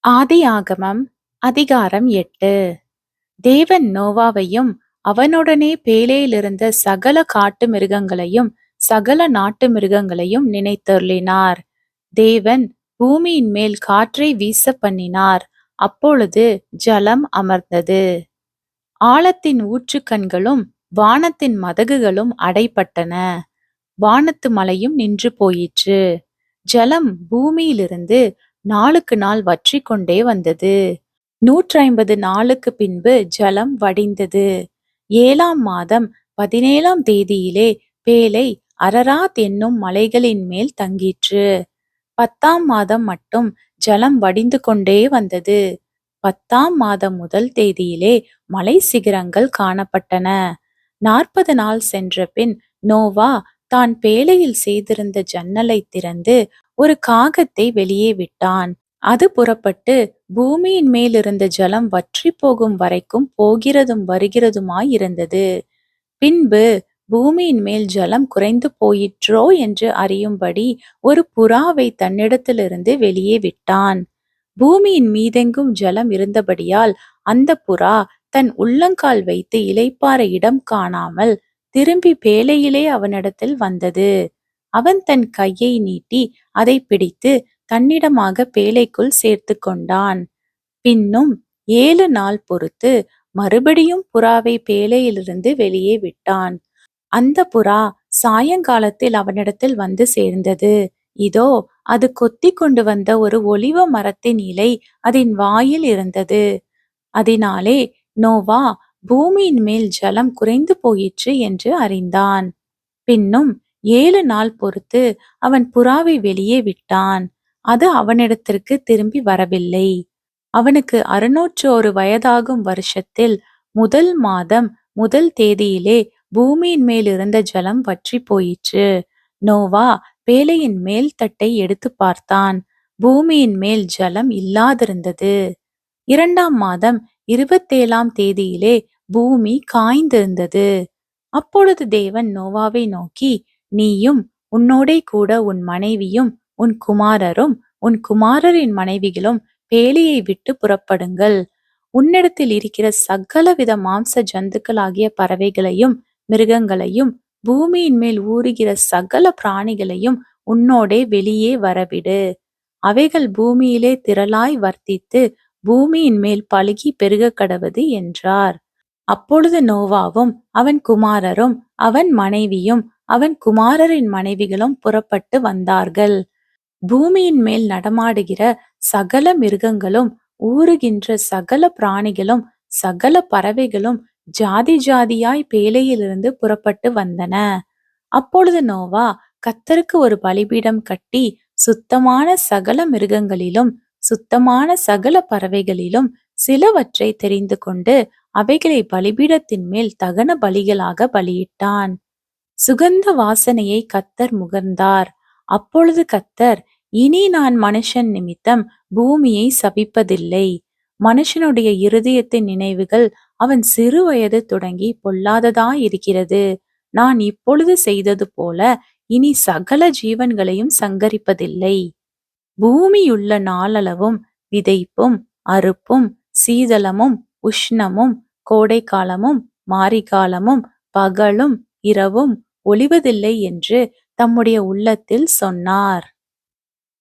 ஆதியாகமம் அதிகாரம் 8. தேவன் நோவாவையும் அவனுடனே பேழையிலிருந்த சகல காட்டு மிருகங்களையும் சகல நாட்டு மிருகங்களையும் நினைத்தருளினார். தேவன் பூமியின் மேல் காற்றை வீச பண்ணினார். அப்பொழுது ஜலம் அமர்ந்தது. ஆழத்தின் ஊற்றுக்கண்களும் வானத்தின் மதகுகளும் அடைபட்டன. வானத்து மழையும் நின்று போயிற்று. ஜலம் பூமியிலிருந்து நாளுக்கு நாள் வற்றிக் கொண்டே வந்தது. 150 நாளுக்கு பின்பு ஜலம் வடிந்தது. 7ஆம் மாதம் 17ஆம் தேதியிலே பேழை அரராத் என்னும் மலைகளின் மேல் தங்கிற்று. 10ஆம் மாதம் மட்டும் ஜலம் வடிந்து கொண்டே வந்தது. 10ஆம் மாதம் முதல் தேதியிலே மலை சிகரங்கள் காணப்பட்டன. 40 நாள் சென்ற பின் நோவா தான் பேழையில் செய்திருந்த ஜன்னலை திறந்து ஒரு காகத்தை வெளியே விட்டான். அது புறப்பட்டு பூமியின் மேலிருந்த ஜலம் வற்றி போகும் வரைக்கும் போகிறதும் வருகிறதுமாயிருந்தது. பின்பு பூமியின் மேல் ஜலம் குறைந்து போயிற்றோ என்று அறியும்படி ஒரு புறாவை தன்னிடத்திலிருந்து வெளியே விட்டான். பூமியின் மீதெங்கும் ஜலம் இருந்தபடியால் அந்த புறா தன் உள்ளங்கால் வைத்து இளைப்பாற இடம் காணாமல் திரும்பி பேழையிலே அவனிடத்தில் வந்தது. அவன் தன் கையை நீட்டி அதை பிடித்து தன்னிடமாக பேழைக்குள் சேர்த்து கொண்டான். பின்னும் 7 நாள் பொறுத்து மறுபடியும் புறாவை பேழையிலிருந்து வெளியே விட்டான். அந்த புறா சாயங்காலத்தில் அவனிடத்தில் வந்து சேர்ந்தது. இதோ, அது கொத்தி கொண்டு வந்த ஒரு ஒலிவ மரத்தின் இலை அதன் வாயில் இருந்தது. அதனாலே நோவா பூமியின் மேல் ஜலம் குறைந்து போயிற்று என்று அறிந்தான். பின்னும் 7 நாள் பொறுத்து அவன் புறாவை வெளியே விட்டான். அது அவனிடத்திற்கு திரும்பி வரவில்லை. அவனுக்கு 601 வயதாகும் வருஷத்தில் முதல் மாதம் முதல் தேதியிலே பூமியின் மேல் இருந்த ஜலம் வற்றி போயிற்று. நோவா பேழையின் மேல் தட்டை எடுத்து பார்த்தான். பூமியின் மேல் ஜலம் இல்லாதிருந்தது. 2ஆம் மாதம் 27ஆம் தேதியிலே பூமி காய்ந்திருந்தது. அப்பொழுது தேவன் நோவாவை நோக்கி, நீயும் உன்னோடே கூட உன் மனைவியும் உன் குமாரரும் உன் குமாரரின் மனைவிகளும் பேழையை விட்டு புறப்படுங்கள். உன்னிடத்தில் இருக்கிற சகலவித மாம்ச ஜந்துக்களாகிய பறவைகளையும் மிருகங்களையும் பூமியின் மேல் ஊறுகிற சகல பிராணிகளையும் உன்னோடே வெளியே வரவிடு. அவைகள் பூமியிலே திரளாய் வர்த்தித்து பூமியின் மேல் பலுகி பெருக கடவது என்றார். அப்பொழுது நோவாவும் அவன் குமாரரும் அவன் மனைவியும் அவன் குமாரரின் மனைவிகளும் புறப்பட்டு வந்தார்கள். பூமியின் மேல் நடமாடுகிற சகல மிருகங்களும் ஊறுகின்ற சகல பிராணிகளும் சகல பறவைகளும் ஜாதி ஜாதியாய் பேழையிலிருந்து புறப்பட்டு வந்தன. அப்பொழுது நோவா கர்த்தருக்கு ஒரு பலிபீடம் கட்டி சுத்தமான சகல மிருகங்களிலும் சுத்தமான சகல பறவைகளிலும் சிலவற்றை தெரிந்து கொண்டு அவைகளை பலிபீடத்தின் மேல் தகன பலிகளாக பலியிட்டான். சுகந்த வாசனையை கர்த்தர் முகர்ந்தார். அப்பொழுது கர்த்தர், இனி நான் மனுஷன் நிமித்தம் பூமியை சபிப்பதில்லை. மனுஷனுடைய இருதயத்தின் நினைவுகள் அவன் சிறு வயது தொடங்கி பொல்லாததாயிருக்கிறது. நான் இப்பொழுது செய்தது போல இனி சகல ஜீவன்களையும் சங்கரிப்பதில்லை. பூமியுள்ள நாளளவும் விதைப்பும் அறுப்பும் சீதளமும் உஷ்ணமும் கோடைக்காலமும் மாரிகாலமும் பகலும் இரவும் ஒழிவதில்லை என்று தம்முடைய உள்ளத்தில் சொன்னார்.